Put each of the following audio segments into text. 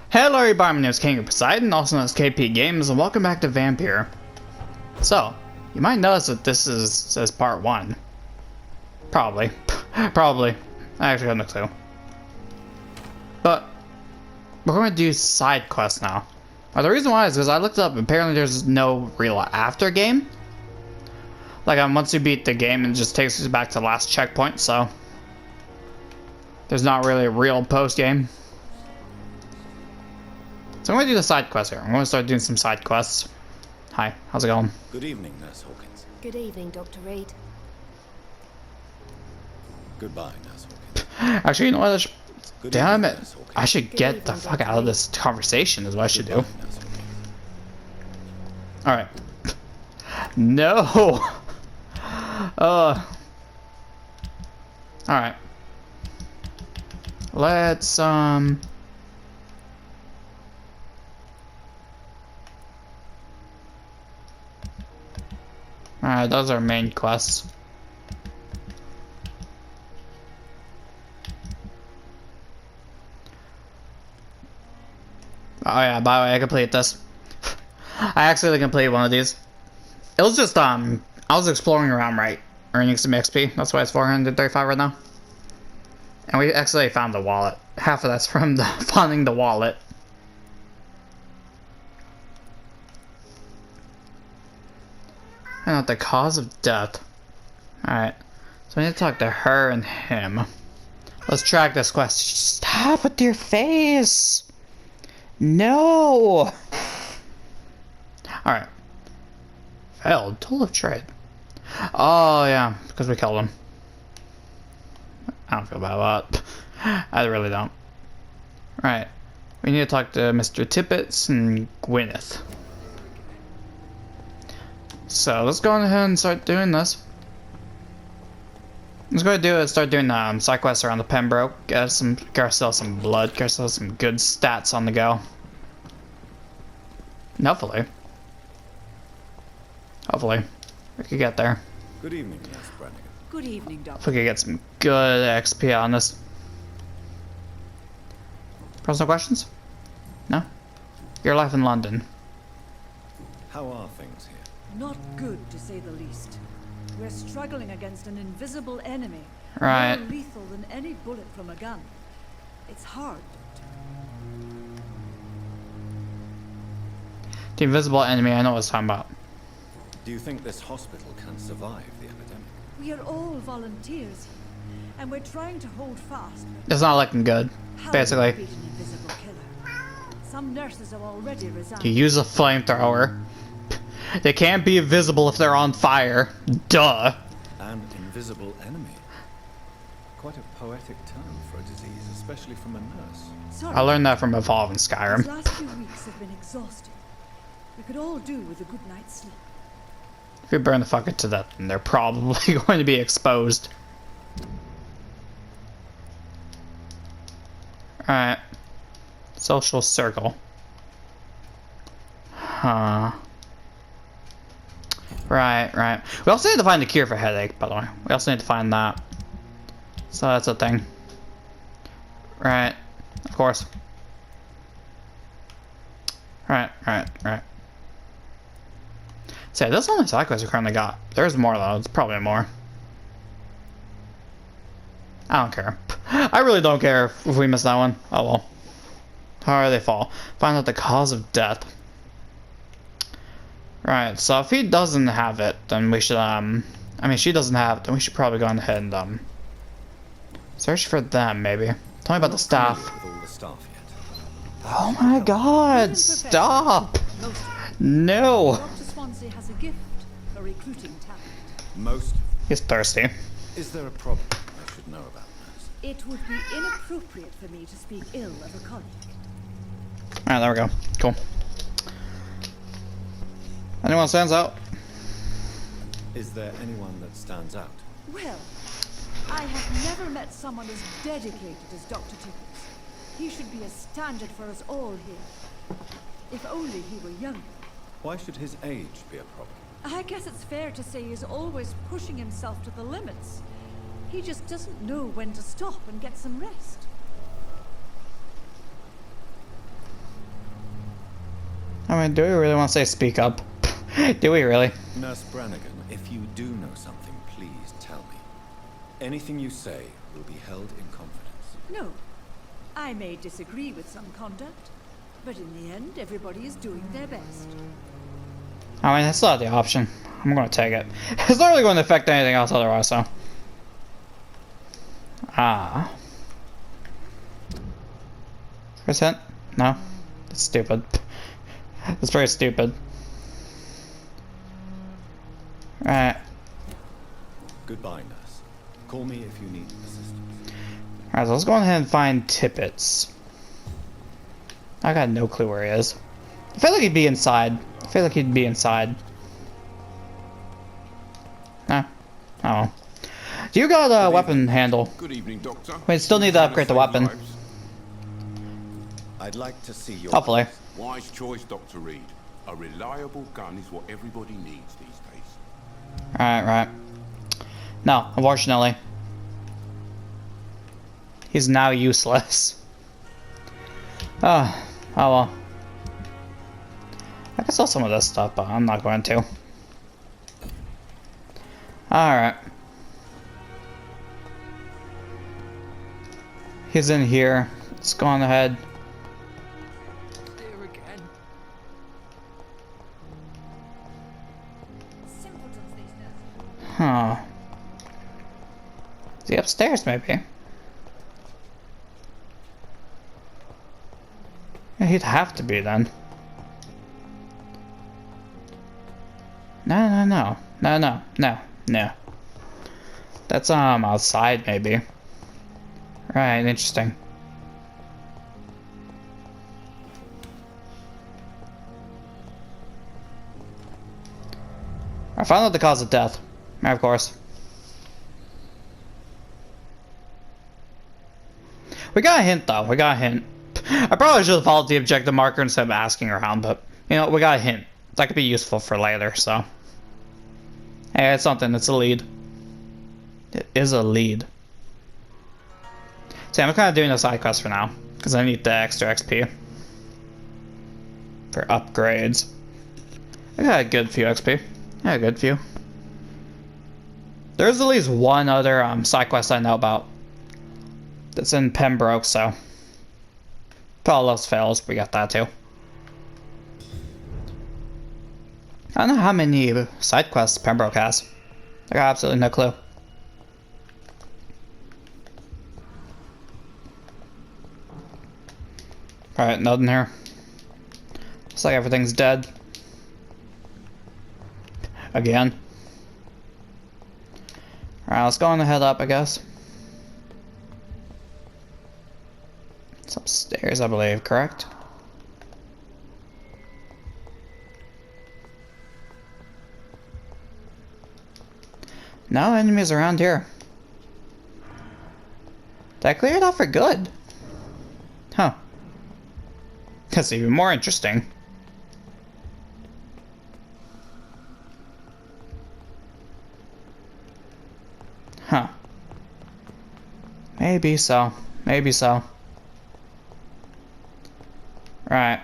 Hello everybody, my name is King of Poseidon, also known as KP Games, and welcome back to Vampyr. So, you might notice that this says part 1. Probably. Probably. I actually have no clue. But, we're going to do side quests now. The reason why is because I looked up, apparently there's no real after game. Like, once you beat the game, it just takes you back to the last checkpoint, so there's not really a real post game. So I'm going to do the side quests here. I'm going to start doing some side quests. Hi, how's it going? Good evening, Nurse Hawkins. Good evening, Dr. Reed. Goodbye, Nurse Hawkins. Actually, you know what? Damn it. Nurse Hawkins. I should get the fuck out of this conversation is what I should do. Goodbye, Nurse Hawkins. Alright. No! Alright. Let's, Alright, those are main quests. Oh yeah, by the way, I completed this. I actually completed one of these. It was just, I was exploring around, right? Earning some XP. That's why it's 435 right now. And we actually found the wallet. Half of that's from finding the wallet. I know the cause of death. Alright. So I need to talk to her and him. Let's track this quest. Stop with your face! No! Alright. Failed. Tool of trade. Oh, yeah. Because we killed him. I don't feel bad about it. I really don't. Right. We need to talk to Mr. Tippets and Gwyneth. So let's go ahead and start doing this. Let's go do is start doing side quests around the Pembroke. Get ourselves some blood. Get ourselves some good stats on the go. And hopefully we could get there. Good evening, Nurse Brannigan. Good evening, If Doctor. we could get some good XP on this. Personal questions? No? Your life in London. How are things here? Not good, to say the least. We're struggling against an invisible enemy. Right. More lethal than any bullet from a gun. It's hard, Doctor. The invisible enemy, I know what it's talking about. Do you think this hospital can survive the epidemic? We are all volunteers here, and we're trying to hold fast. It's not looking good, How basically. do we beat an invisible killer? Some nurses have already resigned. You use a flamethrower. They can't be invisible if they're on fire. Duh. An invisible enemy. Quite a poetic term for a disease, especially from a nurse. Sorry, I learned that from Evolve in these Skyrim. last few weeks have been exhausting. We could all do with a good night's sleep. If you burn the fucker to death, then they're probably going to be exposed. Alright. Social circle. Huh. Right. We also need to find the cure for headache, by the way. We also need to find that. So that's a thing. Right. Of course. Right. So that's the only side quest we currently got. There's more though. It's probably more. I don't care. I really don't care if we miss that one. Oh well. However they fall. Find out the cause of death. Right, so if he doesn't have it, then we should, I mean, she doesn't have it, then we should probably go ahead and, search for them, maybe. Tell me about the staff. With all the staff yet? Oh my god, stop! No! Dr. Swansea has a gift for recruiting talent. Most. He's thirsty. Is there a problem I should know about, Nurse? It would be inappropriate for me to speak ill of a colleague. Alright, there we go. Cool. Anyone stands out? Is there anyone that stands out? Well, I have never met someone as dedicated as Dr. Tippets. He should be a standard for us all here. If only he were younger. Why should his age be a problem? I guess it's fair to say he's always pushing himself to the limits. He just doesn't know when to stop and get some rest. I mean, do we really want to say speak up? Do we really? Nurse Brannigan, if you do know something, please tell me. Anything you say will be held in confidence. No. I may disagree with some conduct, but in the end, everybody is doing their best. I mean, that's not the option. I'm going to take it. It's not really going to affect anything else otherwise, so. Ah. First hint? No? That's stupid. That's very stupid. Alright. Goodbye, nurse. Call me if you need assistance. Alright, so let's go ahead and find Tippets. I got no clue where he is. I feel like he'd be inside. I feel like he'd be inside. Huh. Oh. Do you got a weapon handle? Good evening, Doctor. We still need to upgrade the weapon. I'd like to see your... Hopefully. Wise choice, Dr. Reed. A reliable gun is what everybody needs these days. Alright, right. No, unfortunately. He's now useless. Oh well. I can sell some of this stuff, but I'm not going to. Alright. He's in here. Let's go on ahead. There again. Simpletons, these nurses. Huh. Is he upstairs, maybe? Yeah, he'd have to be then. No. That's outside maybe. Right, interesting. I found out the cause of death. Of course. We got a hint though, we got a hint. I probably should have followed the objective marker instead of asking around, but you know, we got a hint. That could be useful for later, so. Hey, it's something, it's a lead. It is a lead. See, I'm kind of doing a side quest for now, because I need the extra XP. For upgrades. I got a good few XP. Yeah, a good few. There's at least one other side quest I know about. That's in Pembroke, so. If all else fails, we got that too. I don't know how many side quests Pembroke has. I got absolutely no clue. Alright, nothing here. Looks like everything's dead. Again. Alright, let's go on and head up, I guess. It's upstairs, I believe, correct? No enemies around here. Did I clear it out for good? Huh. That's even more interesting. Huh. Maybe so. Maybe so. Right.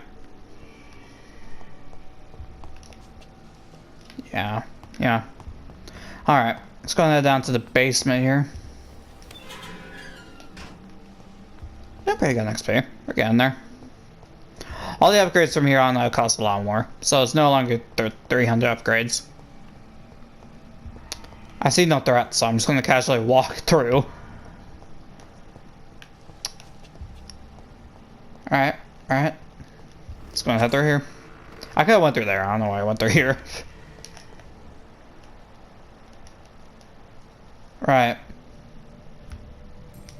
Yeah. Yeah. Alright. Let's go down to the basement here. Yeah, pretty good XP. We're getting there. All the upgrades from here on cost a lot more. So it's no longer 300 upgrades. I see no threat, so I'm just going to casually walk through. Alright, alright. Let's go head through here. I could have went through there. I don't know why I went through here. Right.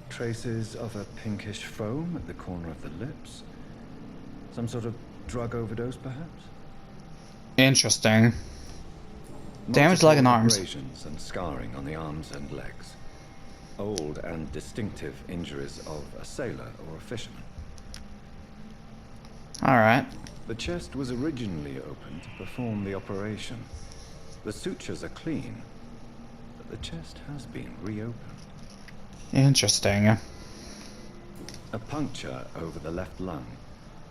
Traces of a pinkish foam at the corner of the lips. Some sort of drug overdose, perhaps? Interesting. Damaged leg and arms. Abrasions and scarring on the arms and legs. Old and distinctive injuries of a sailor or a fisherman. Alright. The chest was originally opened to perform the operation. The sutures are clean, but the chest has been reopened. Interesting. A puncture over the left lung,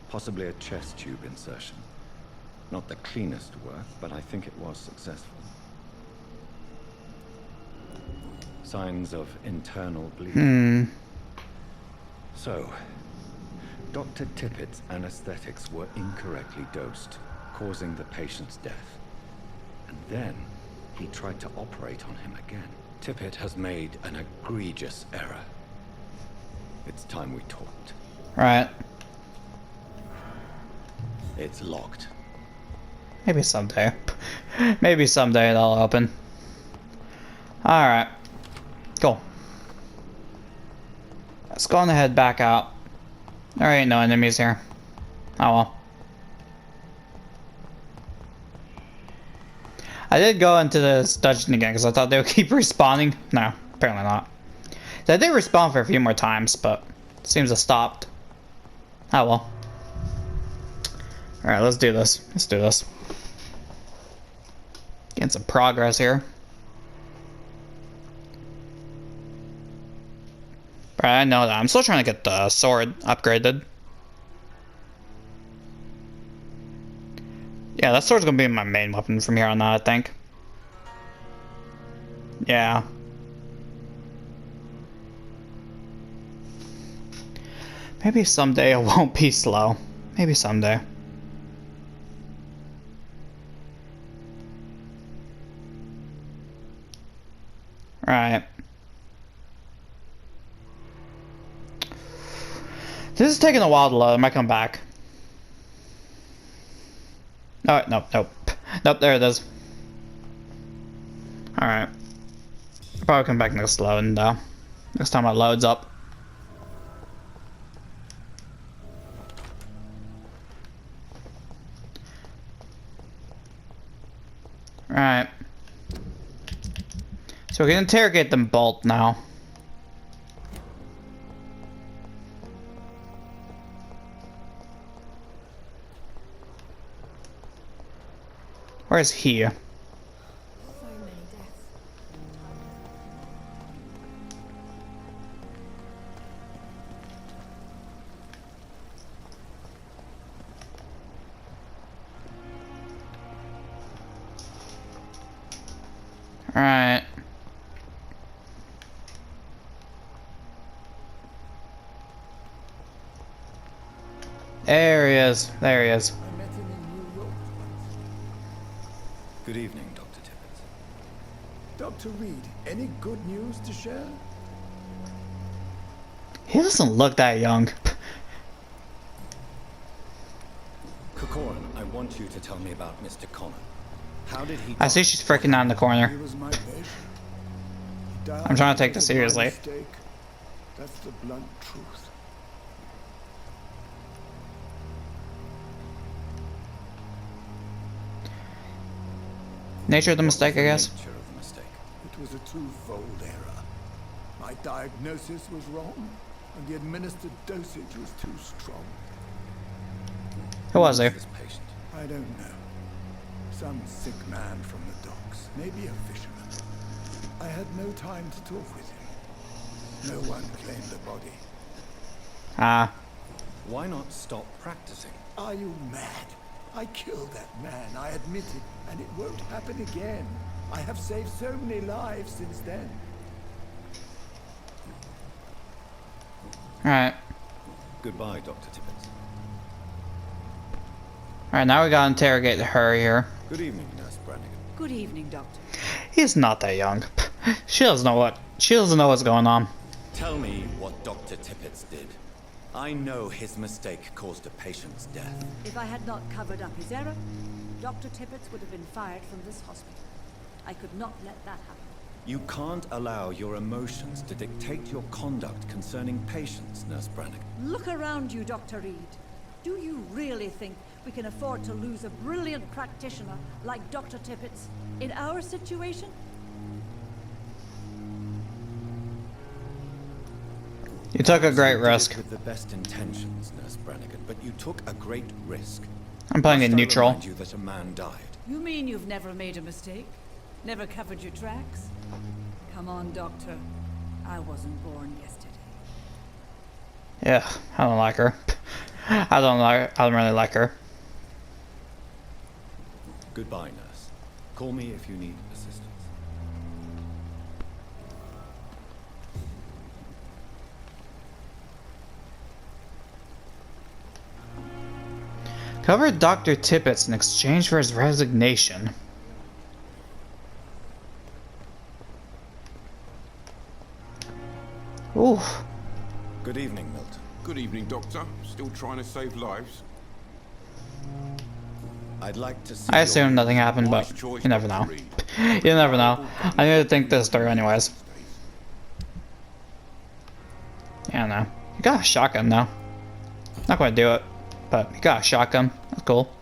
possibly a chest tube insertion. Not the cleanest work, but I think it was successful. Signs of internal bleeding. So, Dr. Tippets' anesthetics were incorrectly dosed, causing the patient's death. And then, he tried to operate on him again. Tippett has made an egregious error. It's time we talked. Right. It's locked. Maybe someday. Maybe someday it'll open. Alright. Cool. Let's go on and head back out. There ain't no enemies here. Oh well. I did go into this dungeon again because I thought they would keep respawning. No, apparently not. They did respawn for a few more times, but it seems to have stopped. Oh well. Alright, let's do this. Let's do this. Getting some progress here. But I know that. I'm still trying to get the sword upgraded. Yeah, that sword's gonna be my main weapon from here on out, I think. Yeah. Maybe someday it won't be slow. Maybe someday. Right. This is taking a while to load. I might come back. Oh, nope, nope. Nope, there it is. Alright. I'll probably come back next load, though. Next time it loads up. Alright. So we can interrogate them both now. Where's he? So many deaths. Alright. There he is. There he is. I met him in New York. Good evening, Dr. Tippets. Dr. Reed, any good news to share? He doesn't look that young. Kokorin, I want you to tell me about Mr. Connor. How did he I see she's freaking out in the He corner. was my patient. He died I'm trying to take this because of my seriously. mistake. That's the blunt truth. Nature of the mistake, I guess. Nature of the mistake. It was a twofold error. My diagnosis was wrong, and the administered dosage was too strong. Who was he? This patient. I don't know. Some sick man from the docks, maybe a fisherman. I had no time to talk with him. No one claimed the body. Ah. Why not stop practicing? Are you mad? I killed that man, I admit it, and it won't happen again. I have saved so many lives since then. Alright. Goodbye, Dr. Tippets. Alright, now we gotta interrogate her here. Good evening, Nurse Brannigan. Good evening, Doctor. He's not that young. She doesn't know what's going on. Tell me what Dr. Tippets did. I know his mistake caused a patient's death. If I had not covered up his error, Dr. Tippets would have been fired from this hospital. I could not let that happen. You can't allow your emotions to dictate your conduct concerning patients, Nurse Brannigan. Look around you, Dr. Reed. Do you really think we can afford to lose a brilliant practitioner like Dr. Tippets in our situation? You took a great You did it risk. with the best intentions, Nurse Brannigan, but you took a great risk. I'm playing it Must I neutral. remind you that a man died? You mean you've never made a mistake? Never covered your tracks? Come on, Doctor. I wasn't born yesterday. Yeah, I don't like her. I don't really like her. Goodbye, nurse. Call me if you need assistance. Covered Dr. Tippets in exchange for his resignation. Ooh. Good evening, Milton. Good evening, Doctor. Still trying to save lives? I'd like to see I assume nothing happened, but Wise choice, you never Dr. know. Reed. You never know. I need to think this through anyways. Yeah, no. You got a shotgun now. Not gonna do it, but you got a shotgun. That's cool.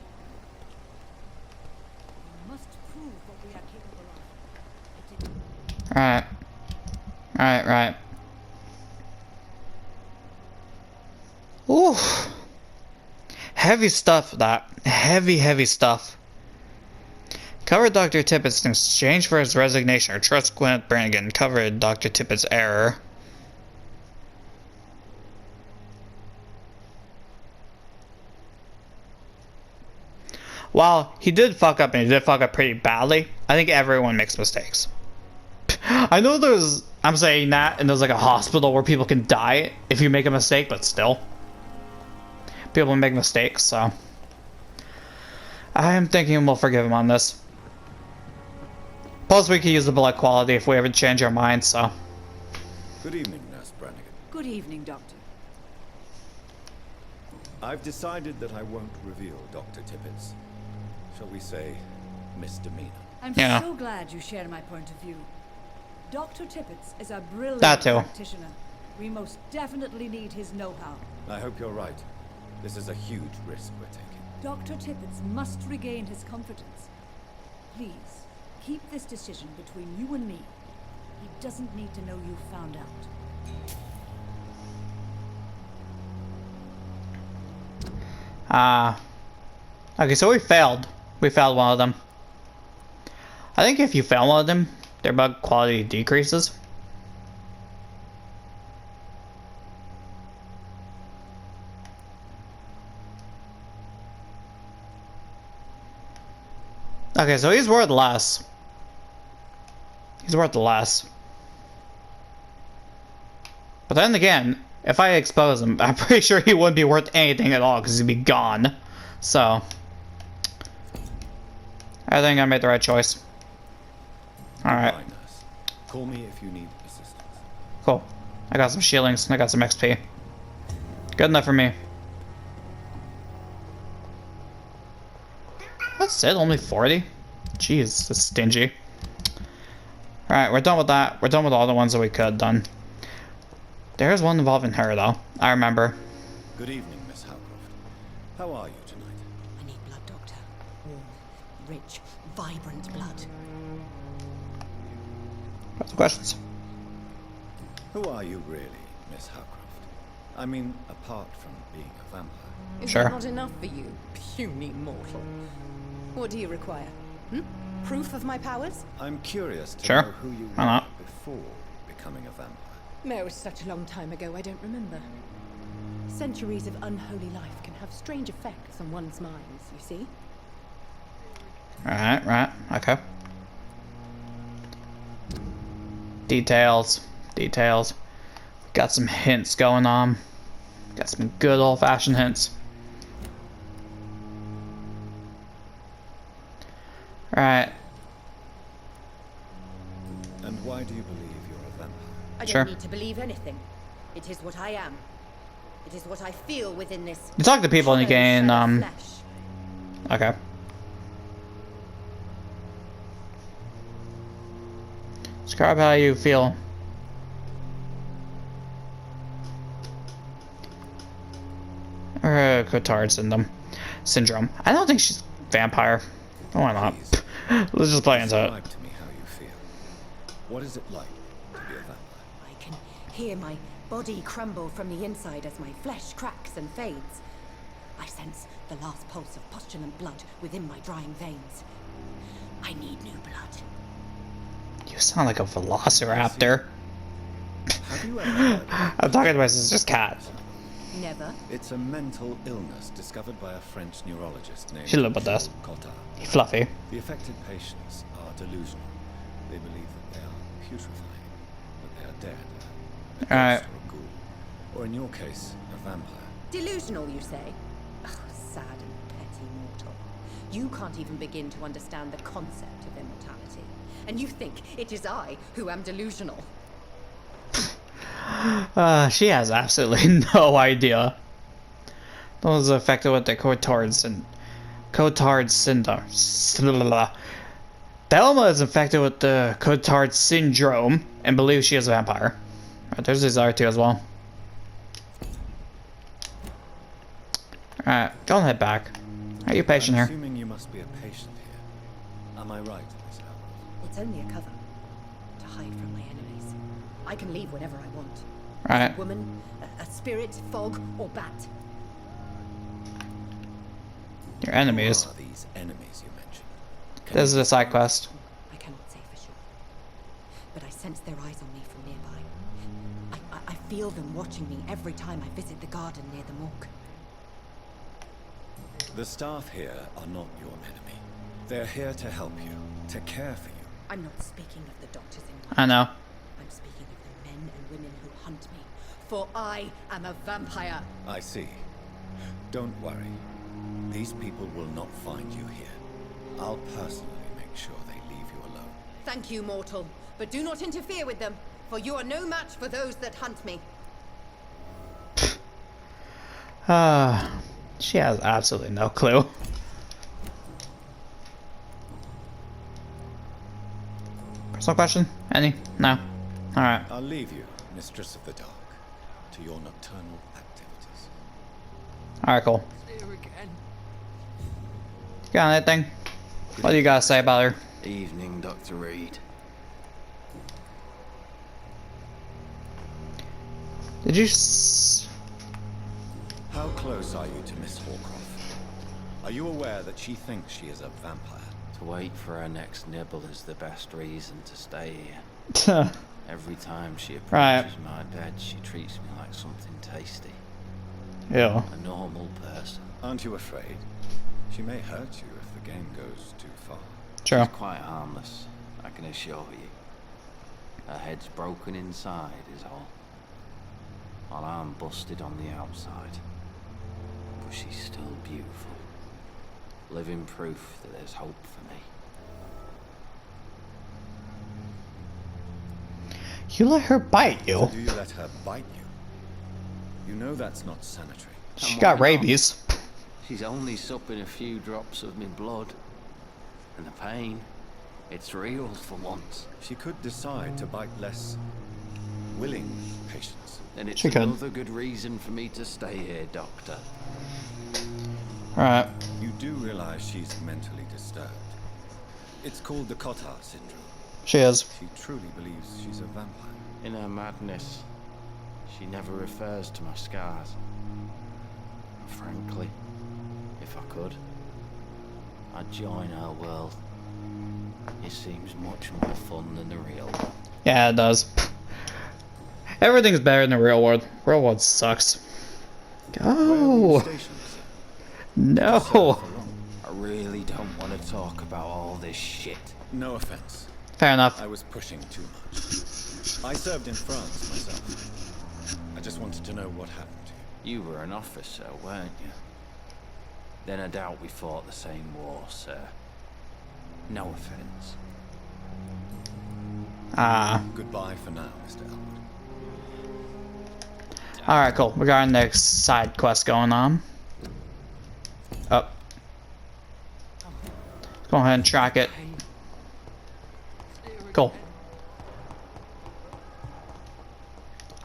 We must prove what we are capable of. It is Alright. Right. Ooh. Heavy stuff, that. Heavy stuff. Covered Dr. Tippets in exchange for his resignation, or trust Gwyneth Brannigan. Covered Dr. Tippets' error. While he did fuck up, and he did fuck up pretty badly, I think everyone makes mistakes. I know I'm saying that, and there's like a hospital where people can die if you make a mistake, but still. People make mistakes, so. I am thinking we'll forgive him on this. Plus, we could use the blood quality if we ever change our minds, so. Good evening, Nurse Brannigan. Good evening, Doctor. I've decided that I won't reveal Dr. Tippets. Shall we say, misdemeanor. I'm Yeah. so glad you share my point of view. Dr. Tippets is a brilliant That too. practitioner. We most definitely need his know-how. I hope you're right. This is a huge risk we're taking. Dr. Tippets must regain his confidence. Please, keep this decision between you and me. He doesn't need to know you found out. Okay, so we failed. We failed one of them. I think if you fail one of them, their bug quality decreases. Okay, so he's worth less. He's worth less. But then again, if I expose him, I'm pretty sure he wouldn't be worth anything at all because he'd be gone. So, I think I made the right choice. Alright, Goodbye, nurse. Call me if you need assistance. cool. I got some shieldings and I got some XP. Good enough for me. That's it, only 40? Jeez, that's stingy. Alright, we're done with that. We're done with all the ones that we could have done. There's one involving her, though. I remember. Good evening, Miss Howcroft. How are you tonight? I need blood, Doctor. Warm, rich, vibrant blood. Got some questions. Who are you really, Miss Howcroft? I mean, apart from being a vampire. Is Sure. that not enough for you, puny mortal? What do you require? Proof of my powers? I'm curious to Sure. know who you Why were not? before becoming a vampire. No, it was such a long time ago, I don't remember. Centuries of unholy life can have strange effects on one's minds, you see? Right, okay. Details. Got some hints going on. Got some good old-fashioned hints. Right. And why do you believe you're a vampire? I don't Sure. need to believe anything. It is what I am. It is what I feel within this. You talk to people and you hollow gain, shell of flesh. Okay. Describe how you feel. Cotard syndrome. I don't think she's vampire. Why not? Let's just play into it. Describe to me how you feel. What is it like to be a vampire? I can hear my body crumble from the inside as my flesh cracks and fades. I sense the last pulse of postulant blood within my drying veins. I need new blood. You sound like a velociraptor. Have you ever heard of I'm talking to my sister's cat. Never. It's a mental illness discovered by a French neurologist named She lived with us. Cotta. Fluffy. The affected patients are delusional. They believe that they are putrefying, but they are dead. A ghost Alright. or a ghoul. Or in your case, a vampire. Delusional, you say? Oh, sad and petty mortal. You can't even begin to understand the concept of immortality. And you think it is I who am delusional. She has absolutely no idea. Those affected with the Cotard syndrome. Thelma is infected with the Cotard syndrome and believes she is a vampire. Alright, there's these other two as well. Alright, don't head back. Are you patient I'm here? assuming you must be a patient here. Am I right, Miss Elwood? It's only a cover to hide from my enemies. I can leave whenever I want. Alright. Woman, a spirit, fog, or bat. Your enemies. Who are these enemies you mentioned? Can This is you a side quest. I cannot say for sure. But I sense their eyes on me from nearby. I feel them watching me every time I visit the garden near the morgue. The staff here are not your enemy. They're here to help you, to care for you. I'm not speaking of the doctors in I know. I'm speaking of the men and women who hunt me. For I am a vampire. I see. Don't worry. These people will not find you here. I'll personally make sure they leave you alone. Thank you, mortal. But do not interfere with them, for you are no match for those that hunt me. She has absolutely no clue. Personal question? Any? No. Alright. I'll leave you, Mistress of the Dark, to your nocturnal activities. Alright, cool. Got anything? What do you gotta say about her? Evening, Dr. Reed. Did you How close are you to Miss Horcroft? Are you aware that she thinks she is a vampire? To wait for her next nibble is the best reason to stay here. Every time she approaches my bed, she treats me like something tasty. Ew. A normal person. Aren't you afraid? She may hurt you if the game goes too far. Sure. She's quite harmless, I can assure you. Her head's broken inside is all. While I'm busted on the outside. But she's still beautiful. Living proof that there's hope for me. You let her bite you. So do you let her bite you? You know that's not sanitary. She And got why not? rabies. She's only supping a few drops of me blood. And the pain, it's real for once. She could decide to bite less willing patients. And it's She could. another good reason for me to stay here, Doctor. Alright. You do realize she's mentally disturbed. It's called the Cotard syndrome. She is. She truly believes she's a vampire. In her madness, she never refers to my scars. Frankly, if I could, I'd join her world. It seems much more fun than the real one. Yeah, it does. Everything's better in the real world. Real world sucks. Where were you Oh stationed, sir? no. For long? I really don't want to talk about all this shit. No offense. Fair enough. I was pushing too much. I served in France myself. I just wanted to know what happened to you. You were an officer, weren't you? Then I doubt we fought the same war, sir. No offense. Goodbye for now, Mr. Elwood. Alright, cool. We got our next side quest going on. Up. Go ahead and track it. Cool.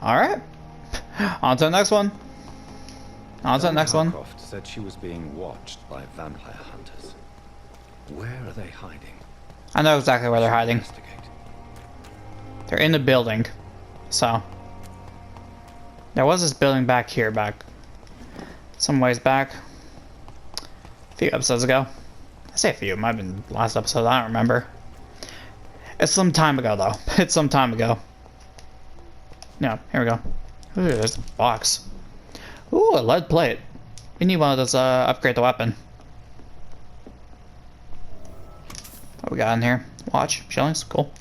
Alright. On to the next one. On to the next one. Horcroft said she was being watched by vampire hunters. Where are they hiding? I know exactly where they're hiding. Investigate. They're in the building. So. There was this building back here, some ways back. A few episodes ago. I say a few, it might have been last episode, I don't remember. It's some time ago, though. It's some time ago. Yeah, here we go. Ooh, there's a box. Ooh, a lead plate. We need one of those, upgrade the weapon. What we got in here? Watch, shillings, cool.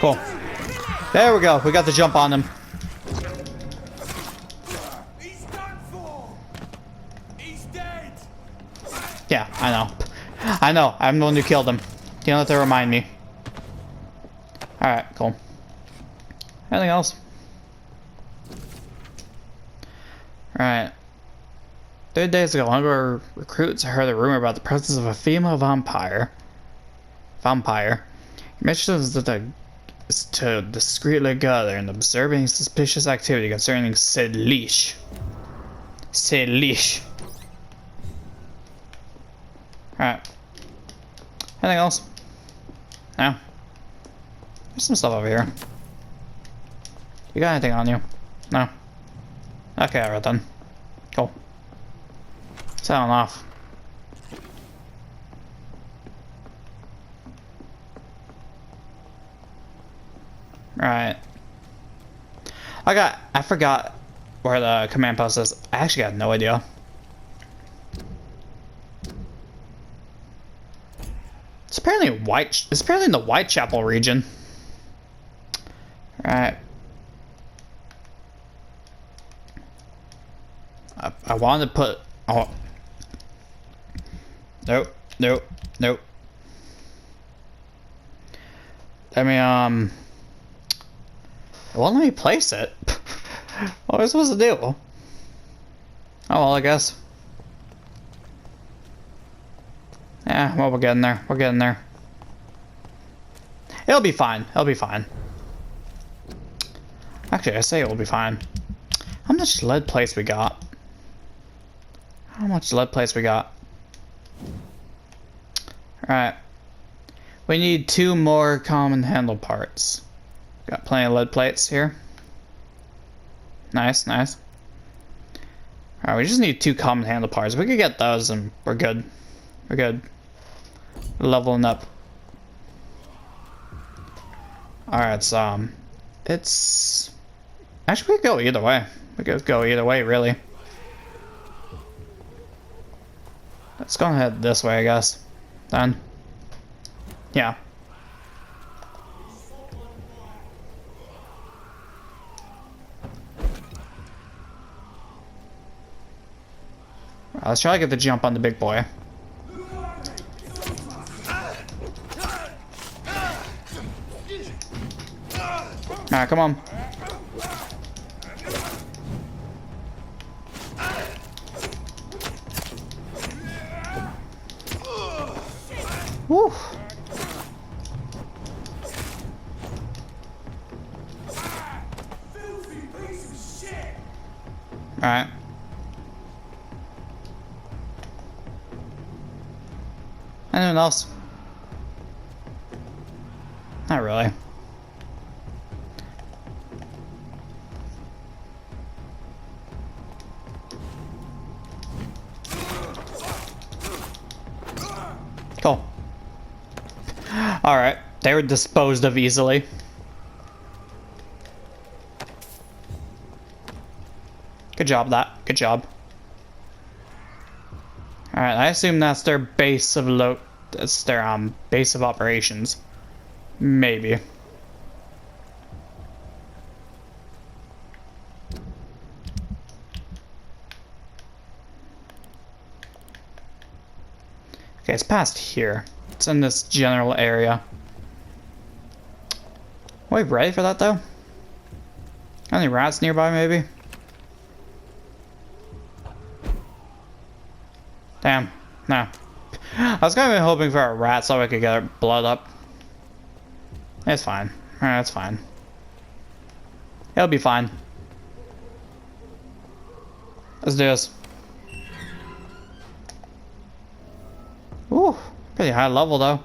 Cool. There we go, we got the jump on him. He's done for. He's dead. Yeah, I know. I know, I'm the one who killed him. You don't have to remind me. Alright, cool. Anything else? Alright. 3 days ago, one of our recruits heard a rumor about the presence of a female vampire. He mentions that is to discreetly gather and observe any suspicious activity concerning said leash. Said leash. Alright. Anything else? No? There's some stuff over here. You got anything on you? No? Okay, alright then. Cool. Sound off. Right. I forgot where the command post is. I actually got no idea. It's apparently in the Whitechapel region. Right. I wanted to put Nope. It won't let me place it. What was I supposed to do? Oh well, I guess. Yeah, well, we're getting there. We're getting there. It'll be fine. It'll be fine. Actually, I say it will be fine. How much lead plates we got? How much lead plates we got? Alright. We need 2 more common handle parts. Got plenty of lead plates here. Nice, nice. Alright, we just need 2 common handle parts. If we could get those, and we're good. We're good. We're leveling up. Alright, so, it's... Actually, we could go either way. We could go either way, really. Let's go ahead this way, I guess. Then. Yeah. Let's try to get the jump on the big boy. Alright, come on. Woo. Alright. Anyone else? Not really. Cool. Alright, they were disposed of easily. Good job, that. Good job. Alright, I assume that's their base of that's their base of operations. Maybe. Okay, it's past here. It's in this general area. Are we ready for that though? Any rats nearby maybe? Damn, no. I was kind of hoping for a rat so I could get our blood up. It's fine. Alright, it's fine. It'll be fine. Let's do this. Ooh, pretty high level though.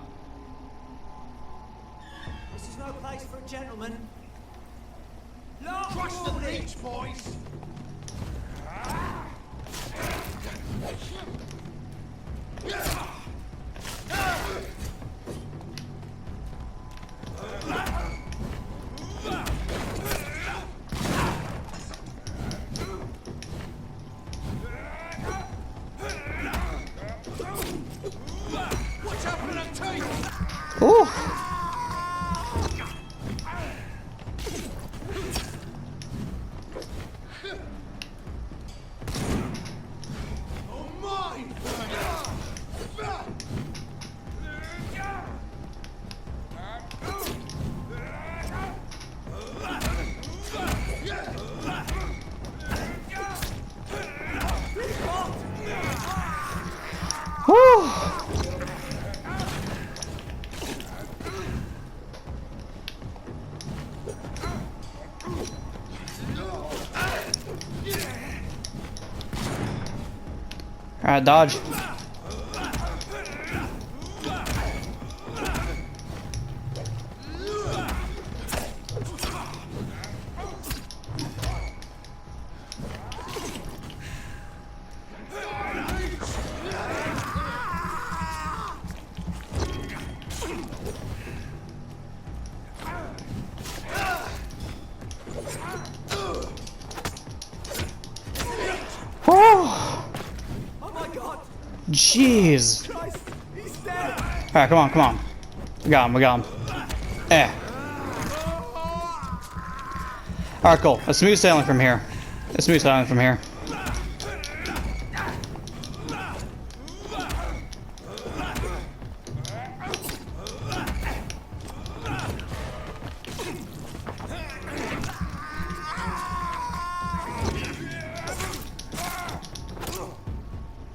This is no place for a gentleman. Crush the leech, boys! Ooh. Woo. Alright, dodge. Jeez. Alright, come on, come on. We got him, we got him. Eh. Alright, cool. Let's smooth sailing from here. Let's smooth sailing from here.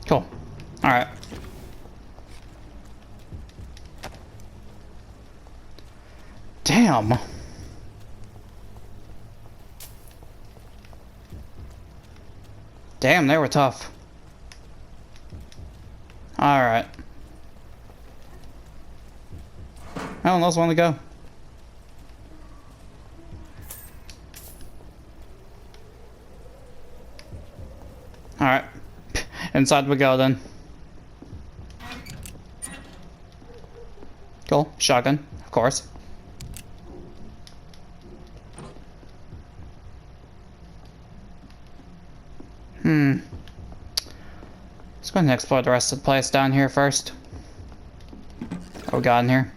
Cool. Alright. Damn. Damn, they were tough. Alright. No one else want to go? Alright. Inside we go then. Cool. Shotgun, of course. Let's go ahead and explore the rest of the place down here first. What we got in here?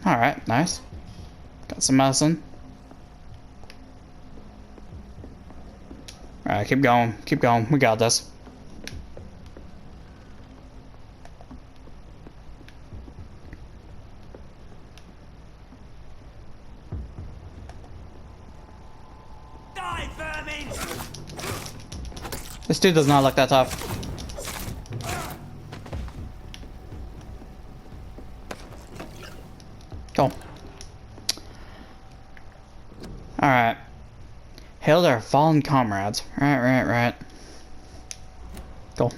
Alright, nice. Got some medicine. Alright, keep going. Keep going. We got this. Die, vermin! This dude does not look that tough. Cool. Alright. Hail their fallen comrades. Right. Cool.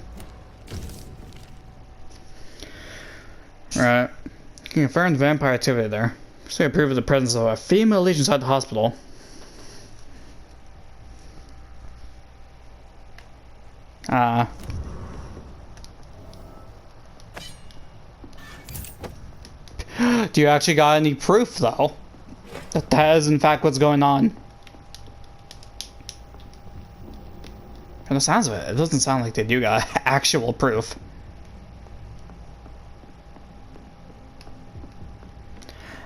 Right. Confirmed vampire activity there. So we prove the presence of a female legion inside the hospital. Do you actually got any proof, though, that that is in fact what's going on? From the sounds of it, it doesn't sound like they do got actual proof.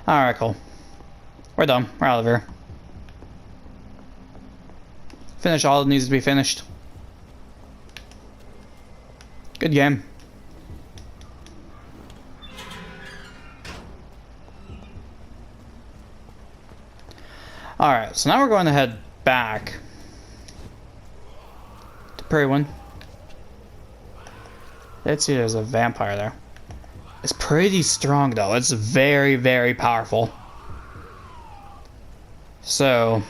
Alright, cool. We're done. We're out of here. Finish all that needs to be finished. Good game. Alright, so now we're going to head back to Prairie One. Let's see, there's a vampire there. It's pretty strong though, it's very, very powerful. So...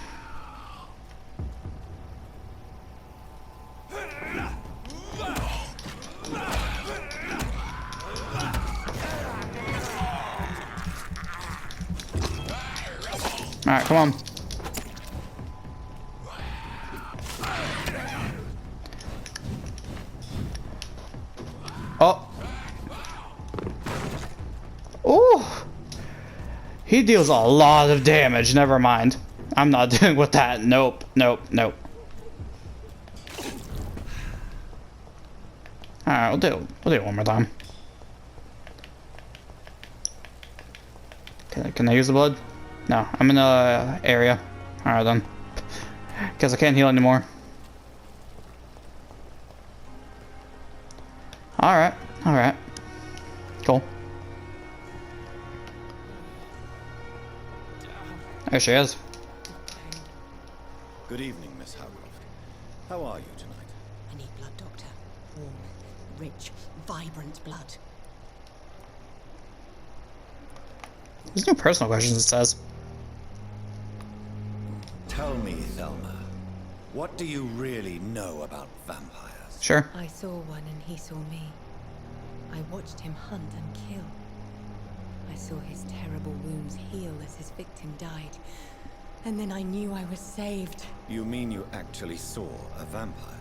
Alright, come on. Oh. Ooh. He deals a lot of damage, never mind. I'm not dealing with that. Nope. Alright, we'll do it one more time. Can I use the blood? No, I'm in the area. Alright then. Because I can't heal anymore. Alright, alright. Cool. There she is. Good evening, Miss Howcroft. How are you tonight? I need blood, Doctor. Warm, rich, vibrant blood. There's no personal questions, it says. Tell me, Thelma, what do you really know about vampires? Sure. I saw one and he saw me. I watched him hunt and kill. I saw his terrible wounds heal as his victim died. And then I knew I was saved. You mean you actually saw a vampire?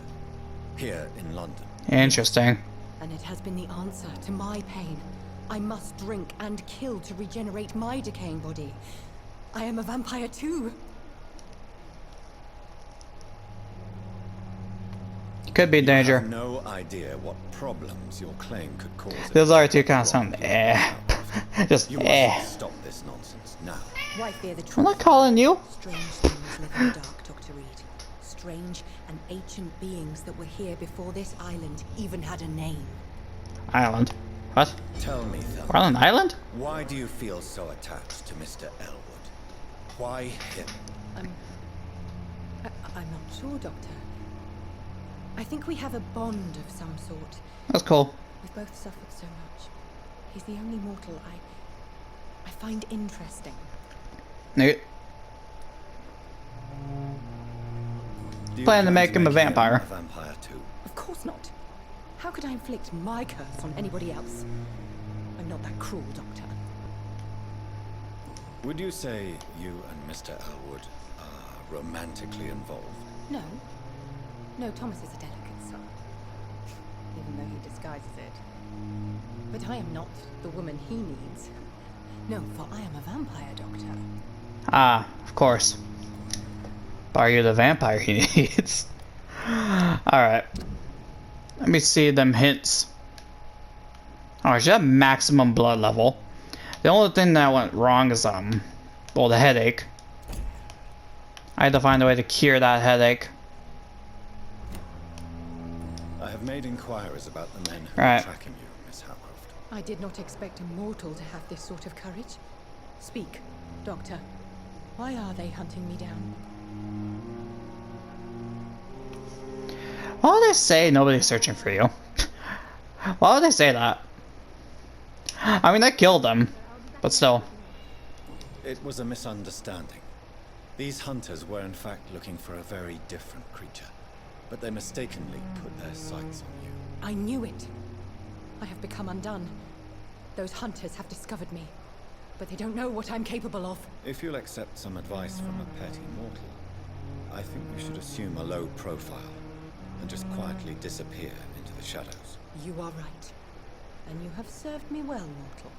Here in London? Interesting. And it has been the answer to my pain. I must drink and kill to regenerate my decaying body. I am a vampire too. Could be danger. I have no idea what problems your claim could cause. Those other two kind of sound just You must stop this nonsense now. Why fear the truth? I'm not calling you. Strange things live in the dark, Dr. Reed. Strange and ancient beings that were here before this island even had a name. Island. What? Tell me, Thelma. We're on an island? Why do you feel so attached to Mr. Elwood? Why him? I'm not sure, Doctor. I think we have a bond of some sort. That's cool. We've both suffered so much. He's the only mortal I find interesting. Nigga. Plan to make him a vampire. A vampire too? Of course not. How could I inflict my curse on anybody else? I'm not that cruel, Doctor. Would you say you and Mr. Elwood are romantically involved? No. No, Thomas is a delicate soul. Even though he disguises it. But I am not the woman he needs. No, for I am a vampire, Doctor. Ah, of course. But are you the vampire he needs? Alright. Let me see them hints. Oh, I should have maximum blood level. The only thing that went wrong is, well, the headache. I had to find a way to cure that headache. I have made inquiries about the men who Right. are tracking you, Miss Howcroft. I did not expect a mortal to have this sort of courage. Speak, Doctor. Why are they hunting me down? Why would they say nobody's searching for you? Why would they say that? I mean, I killed them, but still. It was a misunderstanding. These hunters were in fact looking for a very different creature, but they mistakenly put their sights on you. I knew it. I have become undone. Those hunters have discovered me, but they don't know what I'm capable of. If you'll accept some advice from a petty mortal, I think we should assume a low profile and just quietly disappear into the shadows. You are right. And you have served me well, mortal.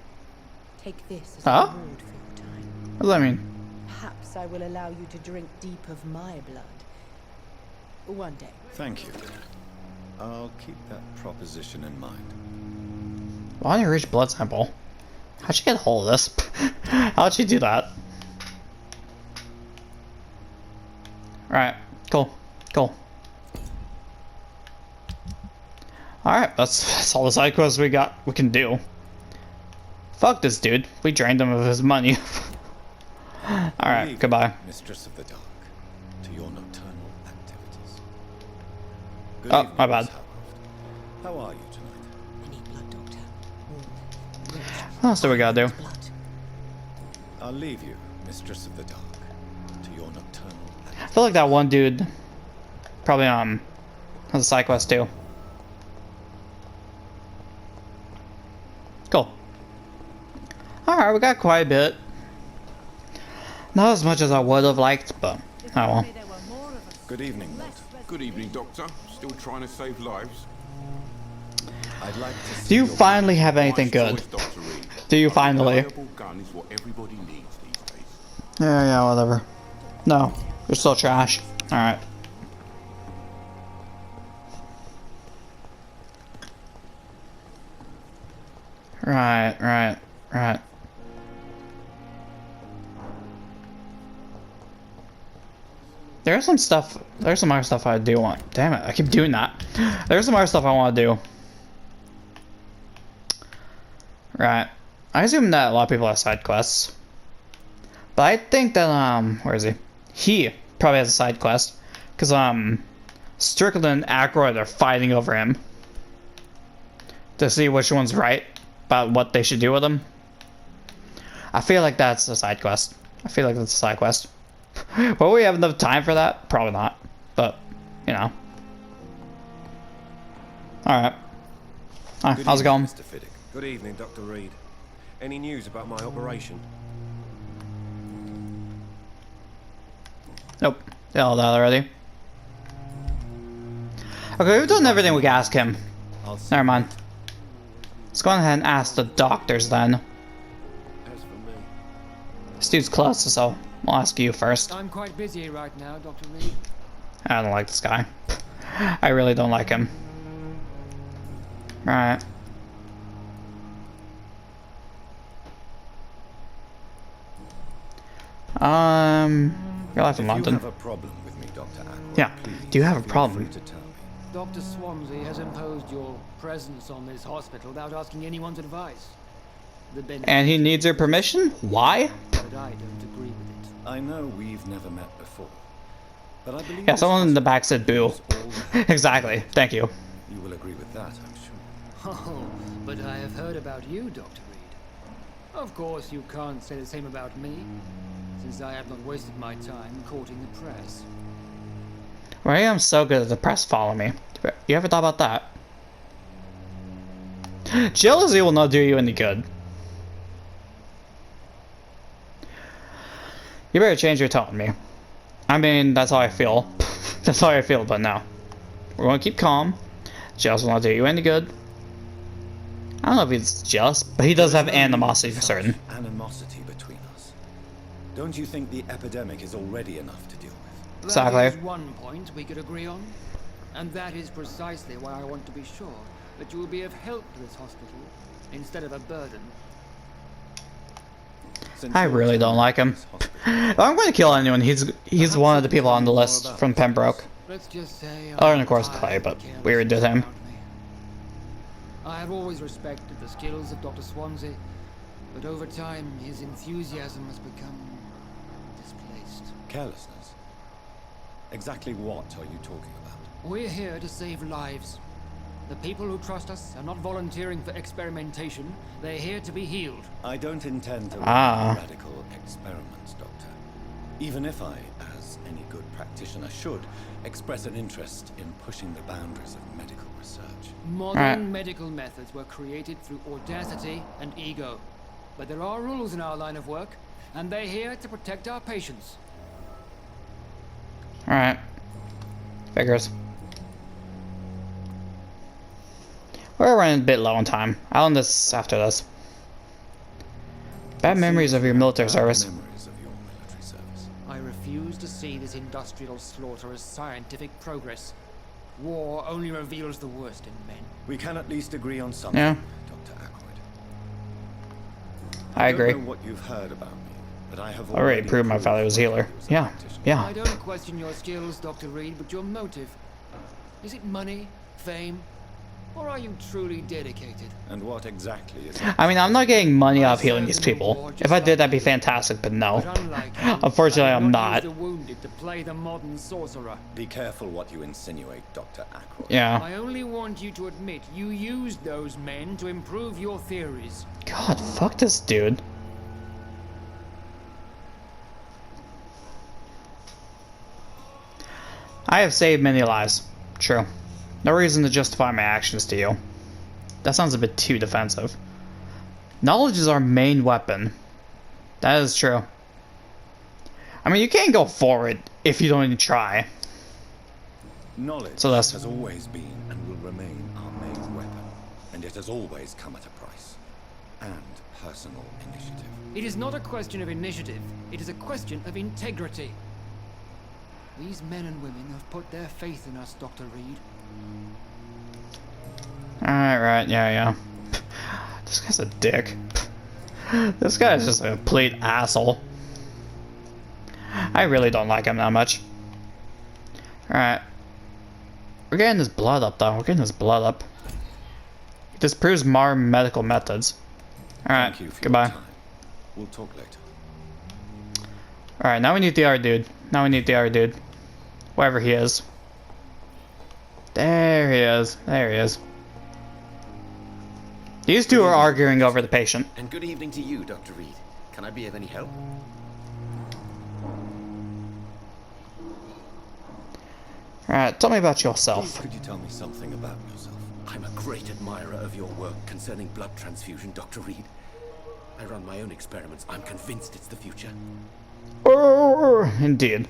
Take this as Huh? a reward for your time. What does that mean? Perhaps I will allow you to drink deep of my blood. One day. Thank you. I'll keep that proposition in mind. Why did you reach blood sample? How'd you get a hold of this? How'd you do that? Alright, cool. Cool. Alright, that's all the side quests we can do. Fuck this dude. We drained him of his money. Alright, goodbye. Mistress of the Dark, to your nocturnal activities. Good Oh, evening, my bad. Miss Howcroft. How are you tonight? I need blood, Doctor. Warm, rich, What else do we gotta do? blood. I'll leave you, Mistress of the Dark, to your nocturnal I activities. feel like that one dude probably has a side quest too. Cool. Alright, we got quite a bit. Not as much as I would have liked, but oh well. There were more of us. Good evening, Milton. Good evening, Doctor. Still trying to save lives? I'd like to see Do you your finally have anything Wise good? choice, Dr. Reed. Do you A finally? reliable gun is what everybody needs these days. Yeah, whatever. No, you're still trash. Alright. Right. There's some stuff. There's some other stuff I do want. Damn it! I keep doing that. There's some other stuff I want to do. Right. I assume that a lot of people have side quests. But I think that, where is he? He probably has a side quest. Because, Strickland and Aykroyd are fighting over him. To see which one's right about what they should do with him. I feel like that's a side quest. I feel like that's a side quest. Will we have enough time for that? Probably not. But, you know. Alright. Alright, how's it going? Mr. Fiddick. Good evening, Dr. Reed. Any news about my operation? Nope. Did all that already. Okay, we've done everything we can ask him. Never mind. Let's go ahead and ask the doctors then. As for me, This dude's close, so I'll ask you first. I'm quite busy right now, Dr. Reed. I don't like this guy. I really don't like him. Alright. Your life in London. You have a problem with me, Dr. Ackroyd, Yeah. Do you have a feel problem? free to tell me. Dr. Swansea has imposed your presence on this hospital without asking anyone's advice. The benefit, And he needs your permission? Why? but I don't agree with it. I know we've never met before, but I believe Yeah, this someone in the hospital back said boo. is all that- Exactly. Thank you. You will agree with that, I'm sure. Oh, but I have heard about you, Dr. Reed. Of course, you can't say the same about me, since I have not wasted my time courting the press. Why am so good at the press follow me? You ever thought about that? Jealousy will not do you any good. You better change your tone, me. I mean, that's how I feel. That's how I feel, but no. We're gonna keep calm. Jealousy will not do you any good. I don't know if he's jealous, but he does have animosity for certain. Animosity between us. Don't you think the epidemic is already enough to deal with? Exactly. That is one point we could agree on, and that is precisely why I want to be sure that you will be of help to this hospital instead of a burden. Since I you're really don't attending like him. this hospital, If I'm going to kill anyone, he's Perhaps one of you the people can on the tell me list more about from this. Pembroke. Let's just say Other than, of I'm course, tired Clay, of but the we already did carelessness him. around me. I have always respected the skills of Dr. Swansea, but over time his enthusiasm has become displaced. Carelessness? Exactly what are you talking about? We're here to save lives. The people who trust us are not volunteering for experimentation. They're here to be healed. I don't intend to Ah. run radical experiments, Doctor. Even if I, as any good practitioner should, express an interest in pushing the boundaries of medical research. Modern Right. medical methods were created through audacity and ego. But there are rules in our line of work, and they're here to protect our patients. Alright. Figures. We're running a bit low on time. I'll end this after this. Bad memories of your military service. Memories of your military service. I refuse to see this industrial slaughter as scientific progress. War only reveals the worst in men. We can at least agree on something, Yeah. Dr. Ackroyd. I agree. don't know what you've heard about me, but I have I already proved my father was a healer. Yeah. Yeah. I don't question your skills, Dr. Reed, but your motive. Is it money, fame, or are you truly dedicated? And what exactly is I mean, I'm not getting money off healing these people. If I did, that'd be fantastic, but no. But unlike you, Unfortunately, I I'm did not. use the wounded to play the modern sorcerer. Be careful what you insinuate, Dr. Ackroyd. Yeah. I only want you to admit you used those men to improve your theories. God, fuck this dude. I have saved many lives. True. No reason to justify my actions to you. That sounds a bit too defensive. Knowledge is our main weapon. That is true. I mean, you can't go forward if you don't even try. Knowledge So that's- has always been and will remain our main weapon, and it has always come at a price. And personal initiative. It is not a question of initiative, it is a question of integrity. These men and women have put their faith in us, Dr. Reed. Alright, right, yeah. This guy's a dick. This guy is just a complete asshole. I really don't like him that much. Alright. We're getting his blood up, though. We're getting his blood up. This proves modern medical methods. Alright, goodbye. We'll talk later. Alright, now we need the other dude. Now we need the other dude. Wherever he is. There he is. There he is. These two are arguing over the patient. And good evening to you, Dr. Reed. Can I be of any help? Alright, tell me about yourself. Please, could you tell me something about yourself? I'm a great admirer of your work concerning blood transfusion, Dr. Reed. I run my own experiments. I'm convinced it's the future. Indeed.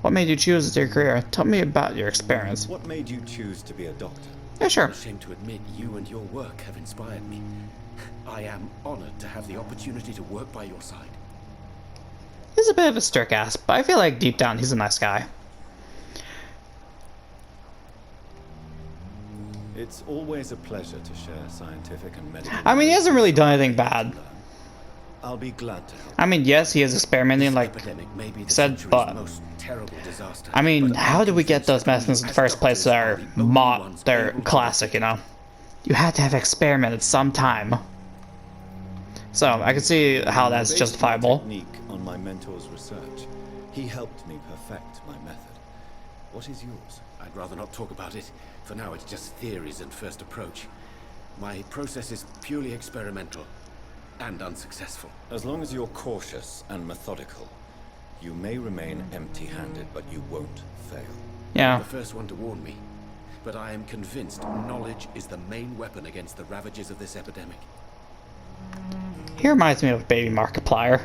What made you choose your career? Tell me about your experience. What made you choose to be a doctor? Yeah, sure. I'm ashamed to admit you and your work have inspired me. I am honored to have the opportunity to work by your side. He's a bit of a strict ass, but I feel like deep down he's a nice guy. It's always a pleasure to share scientific and medical. I mean, he hasn't really done anything bad. I'll be glad to help. I mean, yes, he is experimenting, like said, but I mean, how did we get those medicines in the first place that are they're classic, you know? You had to have experimented some time. So I can see how that's justifiable. Technique on my mentor's research. He helped me perfect my method. What is yours? I'd rather not talk about it. For now, it's just theories and first approach. My process is purely experimental and unsuccessful. As long as you're cautious and methodical, you may remain empty-handed, but you won't fail. Yeah. You're the first one to warn me, but I am convinced knowledge is the main weapon against the ravages of this epidemic. He reminds me of a baby Markiplier.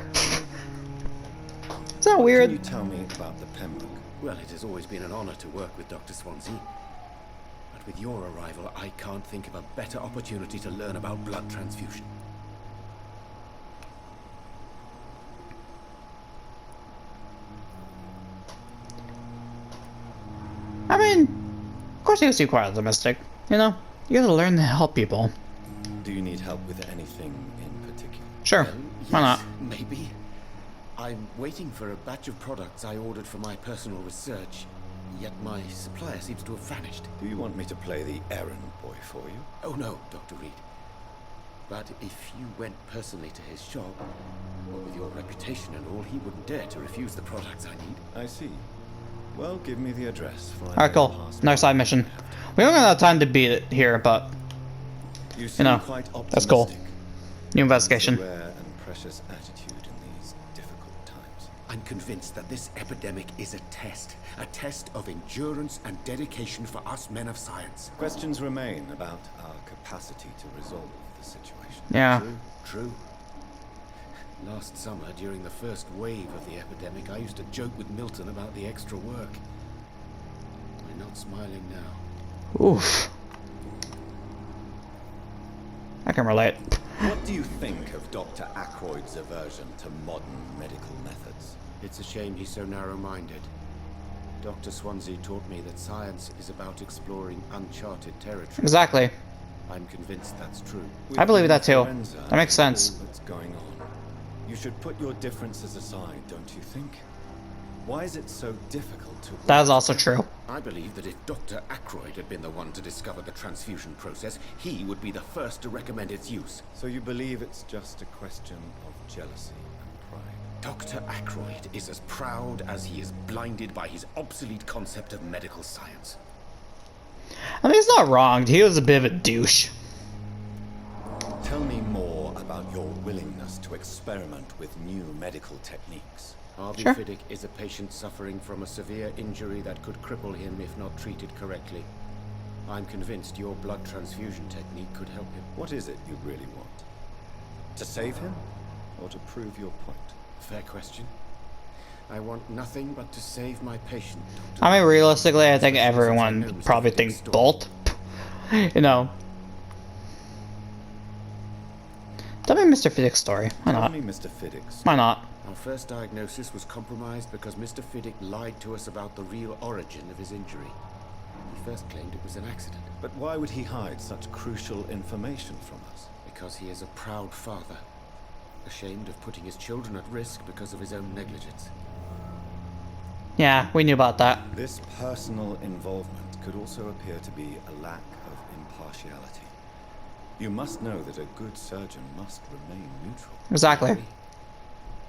Is that weird? Can you tell me about the Pembroke? Well, it has always been an honor to work with Dr. Swansea. But with your arrival, I can't think of a better opportunity to learn about blood transfusion. I mean, of course you seem quite optimistic. You know, you gotta learn to help people. Do you need help with anything in particular? Sure, why not? Maybe. I'm waiting for a batch of products I ordered for my personal research, yet my supplier seems to have vanished. Do you want me to play the errand boy for you? Oh no, Dr. Reed. But if you went personally to his shop, well, with your reputation and all, he wouldn't dare to refuse the products I need. I see. Well, give me the address. Alright, cool. Another side mission. We don't have time to beat it here, but you know, quite that's cool. New investigation. Rare and precious attitude in these difficult times. I'm convinced that this epidemic is a test of endurance and dedication for us men of science. Questions remain about our capacity to resolve the situation. Yeah. True. Last summer, during the first wave of the epidemic, I used to joke with Milton about the extra work. I'm not smiling now. Oof. I can relate. What do you think of Dr. Ackroyd's aversion to modern medical methods? It's a shame he's so narrow-minded. Dr. Swansea taught me that science is about exploring uncharted territory. Exactly. I'm convinced that's true. I believe that too. That makes sense. What's going on? You should put your differences aside, don't you think? Why is it so difficult to... That is also true. I believe that if Dr. Ackroyd had been the one to discover the transfusion process, he would be the first to recommend its use. So you believe it's just a question of jealousy and pride? Dr. Ackroyd is as proud as he is blinded by his obsolete concept of medical science. I mean, he's not wrong. He was a bit of a douche. Tell me more about your willingness to experiment with new medical techniques. Harvey Sure. Fiddick is a patient suffering from a severe injury that could cripple him if not treated correctly. I'm convinced your blood transfusion technique could help him. What is it you really want? To save him? Or to prove your point? Fair question. I want nothing but to save my patient, Dr. I mean, realistically, I think everyone probably thinks both. You know. Tell me Mr. Fiddick's story. Why not? Tell me Mr. Fiddick's. Why not? Our first diagnosis was compromised because Mr. Fiddick lied to us about the real origin of his injury. He first claimed it was an accident. But why would he hide such crucial information from us? Because he is a proud father, ashamed of putting his children at risk because of his own negligence. Yeah, we knew about that. This personal involvement could also appear to be a lack of impartiality. You must know that a good surgeon must remain neutral. Exactly.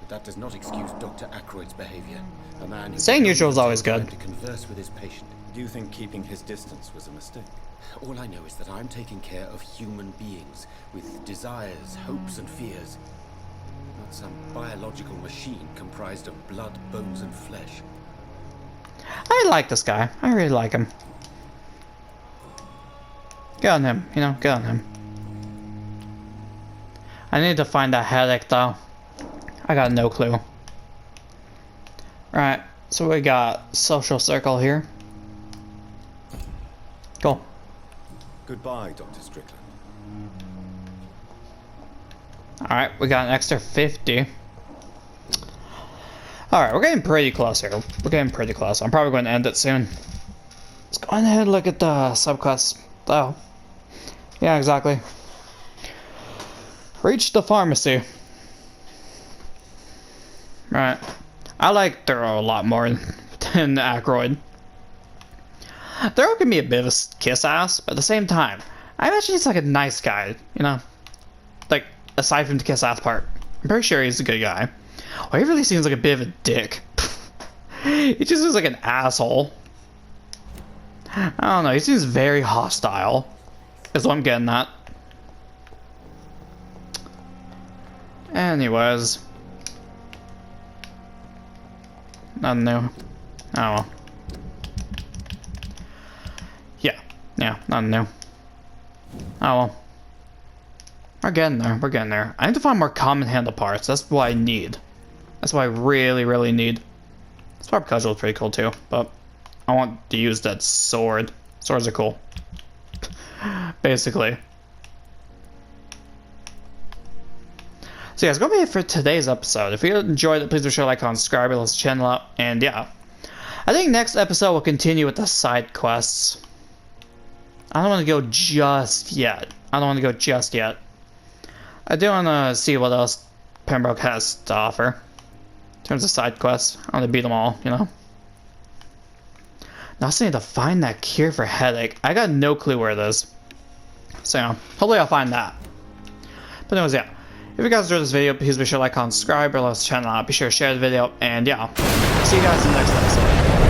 But that does not excuse Dr. Ackroyd's behavior. A man who Staying neutral is always good. to converse with his patient. Do you think keeping his distance was a mistake? All I know is that I'm taking care of human beings with desires, hopes, and fears. Not some biological machine comprised of blood, bones, and flesh. I like this guy. I really like him. Get on him, you know, get on him. I need to find that headache though. I got no clue. Right, so we got social circle here. Cool. Goodbye, Dr. Strickland. Alright, we got an extra 50. Alright, we're getting pretty close here. We're getting pretty close. I'm probably going to end it soon. Let's go ahead and look at the subquests. Oh. Yeah, exactly. Reach the pharmacy. Right. I like Thorough a lot more than Ackroyd. Thorough can be a bit of a kiss ass, but at the same time, I imagine he's like a nice guy, you know? Like, aside from the kiss ass part. I'm pretty sure he's a good guy. Oh, he really seems like a bit of a dick. He just seems like an asshole. I don't know, he seems very hostile. Is what I'm getting at. Anyways. Nothing new. Oh well. Yeah, nothing new. Oh well. We're getting there, we're getting there. I need to find more common handle parts. That's what I need. That's what I really, really need. Spark Cudgel is pretty cool too, but I want to use that sword. Swords are cool. Basically. So yeah, it's gonna be it for today's episode. If you enjoyed it, please be sure to like, comment, subscribe, help the channel out, and yeah. I think next episode we'll continue with the side quests. I don't want to go just yet. I do want to see what else Pembroke has to offer. In terms of side quests. I want to beat them all, you know. Now I still need to find that cure for headache. I got no clue where it is. So yeah, hopefully I'll find that. But anyways, yeah. If you guys enjoyed this video, please be sure to like, comment, subscribe, or let us channel out. Be sure to share the video, and yeah. See you guys in the next episode.